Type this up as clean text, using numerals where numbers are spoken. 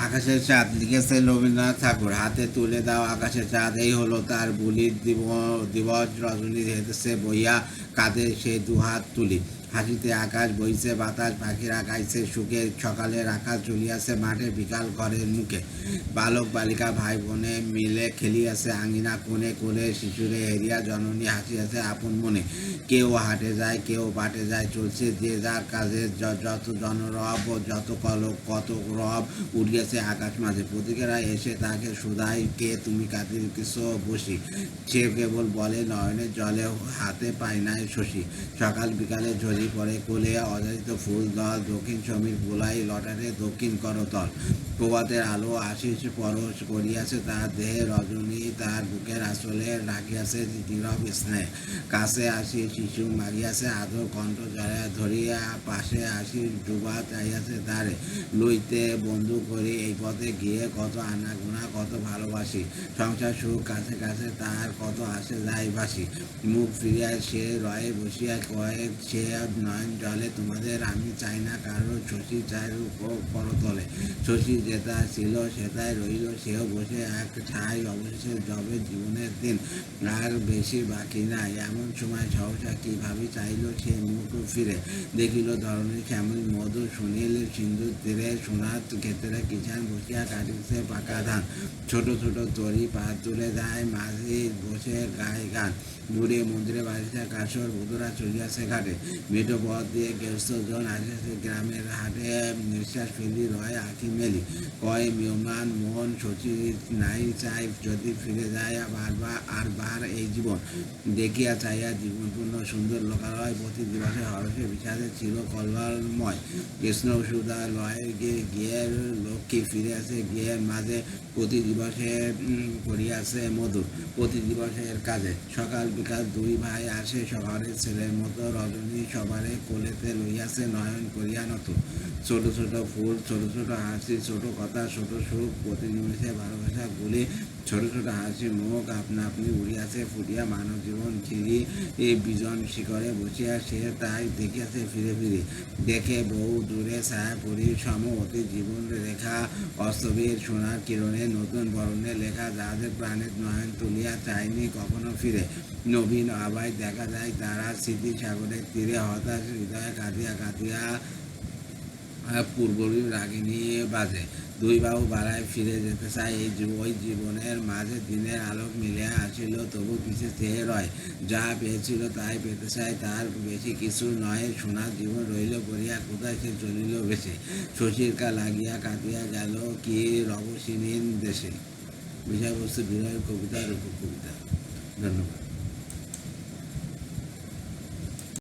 আকাশের চাঁদ লিখেছে রবীন্দ্রনাথ ঠাকুর। হাতে তুলে দাও আকাশের চাঁদ, এই হলো তার বুলির দিবস। রজনী হেঁটেছে বইয়া, কাঁধে সে দুহাত তুলি। হাসিতে আকাশ বইছে বাতাস, পাখিরা গাইছে সুখে। সকালের আকাশ চলিয়াছে মাঠে, বিকাল ঘরের মুখে। বালক বালিকা ভাই বোনে মিলে খেলিয়াছে আঙিনা কোণে কোণে। শিশুরে হেরিয়া জননী হাসিয়াছে আপন মনে। কেউ হাটে যায়, কেউ পাটে যায়, চলছে যে যার কাজে। যত জনরব, যত কলক, কত রব উঠিয়াছে আকাশ মাঝে। প্রতীকেরা এসে তাকে শুধায়, কে তুমি কাঁদিতেছ বসি? সে কেবল বলে, নয়নের জলে হাতে পায় নাই শশী। সকাল বিকালে ঝরি পড়ে কোলে, অজারিত ফুল দল। দক্ষিণ সমীর গোলাই লটারে দক্ষিণ করতল। প্রভাতের আলো আশিস পরশ করিয়াছে তার দেহে। রজনী তার বুকের আঁচলে রাখিয়াছে নীরব স্নেহ। কাছে আসি শিশু মাগিয়াছে আদর, কণ্ঠ ধরিয়া পাশে আসি ডুবা চাইয়াছে তারে। লইতে বন্ধু করি এই পথে গিয়ে, কত আনাগোনা কত ভালোবাসি। সংসার সুখ কাছে কাছে তার, কত আসে যায় ভাসি। মুখ ফিরিয়া সে রয়ে বসিয়া কয়ে, সে নয়ন জলে তোমাদের আমি চাই না কারো। শশী চাই করতলে। শশী যেটা ছিল সেটাই রইল, সেও বসে এক ঠাই। অবশেষে যবে জীবনের দিন, আর বেশি বাকি নাই। এমন সময় সহসা কিভাবে চাইল সে মুখ ফিরে। দেখিল ধরণীর শ্যামল মধু, শুনিল সিন্ধুর তীরে। সোনার ক্ষেত্রে কিষান বসিয়া কাটিছে পাকা ধান। ছোট ছোট তরি পা তুলে যায়, মাঝে বসে গায়ে গান। দূরে মন্দিরে বাড়িতে কাশর, বধুরা চলিয়াছে ঘাটে। মেঠো পথ দিয়ে গৃহস্থজন আসিয়াছে গ্রামের হাটে। নিঃশ্বাস ফেলি রয় আঁখি মেলি, কয় মিয়মান মন। শশী নাই চাই যদি ফিরে যায় আর বার এই জীবন। দেখিয়া চাইয়া জীবনপূর্ণ সুন্দর লোকালয়। প্রতি দিবসে হরষে বিষাদে ছিল কল্লোলময়। কৃষ্ণ সুধা লয়ে গিয়ে লক্ষ্মী ফিরিয়াছে গৃহের মাঝে। প্রতি দিবসে করিয়াছে মধুর, প্রতি দিবসের কাজে। সকাল বিকাল দুই ভাই আসে শহরের ছেলের মতো। রজনী সবারে কোলেতে লইয়াছে নয়ন করিয়া নত। ছোট ছোট ফুল, ছোট ছোট হাসি, ছোট কথা, ছোট সুখ। প্রতি নিমেষে ভালোবাসা গুলি। ছোট ছোট হাসি মুখ আপনা আপনি উড়িয়াছে ফুটিয়া। মানব জীবন ঘিরি এই বিজন শিখরে বসিয়া সে তাই দেখিয়াছে ফিরে ফিরে। দেখে বহু দূরে ছায়াপুরী সম অতি জীবন রেখা। অস্তবীর সোনার কিরণে নতুন বরণে লেখা, যাদের প্রাণের নয়ন তুলিয়া চায়নি কখনো ফিরে। নবীন আবায় দেখা যায় তারা স্মৃতি সাগরের তীরে। হতাশ হৃদয়ে কাঁদিয়া কাঁদিয়া পূর্বরূপ রাগিনী বাজে। দুই বাহু বাড়ায় ফিরে যেতে চায় ওই জীবনের মাঝে। দিনের আলোক মিলিয়া আসিল, তবু পিছে চেয়ে রয়। যা পেয়েছিল তাই পেতে চায়, তার বেশি কিছু নয়। সোনার জীবন রইল করিয়া, কোথায় সে চলিল বেশে। শশীর কা লাগিয়া কাঁদিয়া গেল কি রবসিনীর দেশে। বিষয়বস্তু বিনয়ের কবিতা, রূপক কবিতা। ধন্যবাদ।